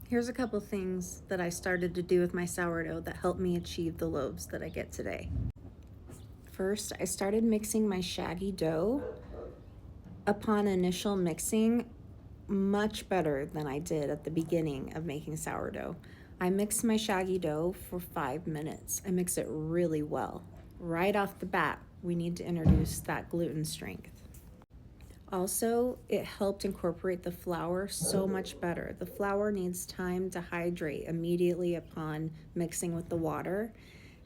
Here's a couple things that I started to do with my sourdough that helped me achieve the loaves that I get today. First, I started mixing my shaggy dough. Upon initial mixing, much better than I did at the beginning of making sourdough. I mix my shaggy dough for 5 minutes. I mix it really well. Right off the bat, we need to introduce that gluten strength. Also, it helped incorporate the flour so much better. The flour needs time to hydrate immediately upon mixing with the water.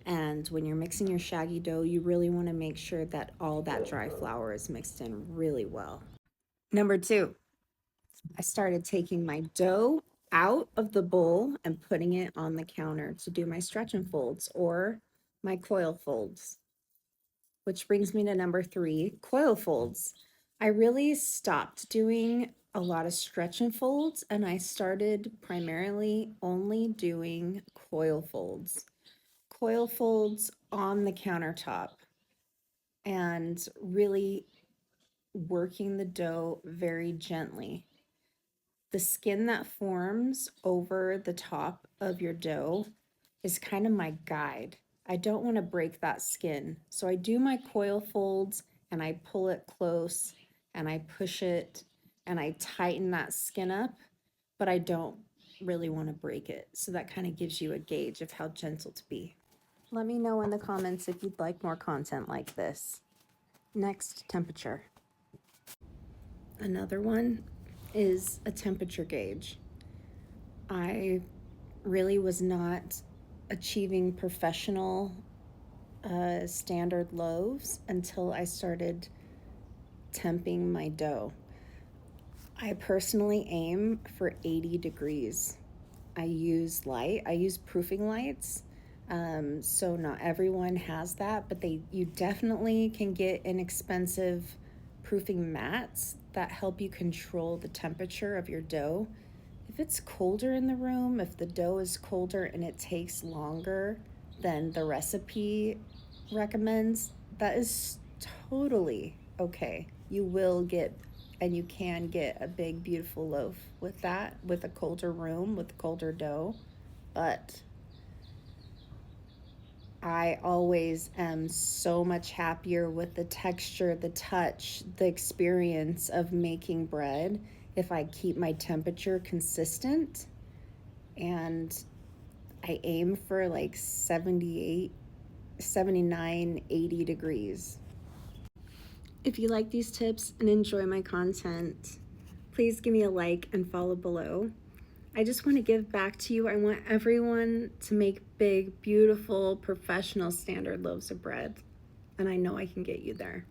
And when you're mixing your shaggy dough, you really want to make sure that all that dry flour is mixed in really well. Number two, I started taking my dough out of the bowl and putting it on the counter to do my stretch and folds or my coil folds. Which brings me to number three, coil folds. I really stopped doing a lot of stretch and folds and I started primarily only doing coil folds. Coil folds on the countertop and really working the dough very gently. The skin that forms over the top of your dough is kind of my guide. I don't want to break that skin. So I do my coil folds and I pull it close and I push it and I tighten that skin up, but I don't really want to break it. So that kind of gives you a gauge of how gentle to be. Let me know in the comments if you'd like more content like this. Next, temperature. Another one is a temperature gauge. I really was not achieving professional standard loaves until I started temping my dough. I personally aim for 80 degrees. I use proofing lights. So not everyone has that, but you definitely can get inexpensive proofing mats that help you control the temperature of your dough. If it's colder in the room, if the dough is colder and it takes longer than the recipe recommends, that is totally okay. You will get and you can get a big, beautiful loaf with that, with a colder room, with colder dough. But I always am so much happier with the texture, the touch, the experience of making bread if I keep my temperature consistent. And I aim for like 78, 79, 80 degrees. If you like these tips and enjoy my content, please give me a like and follow below. I just want to give back to you. I want everyone to make big, beautiful, professional standard loaves of bread. And I know I can get you there.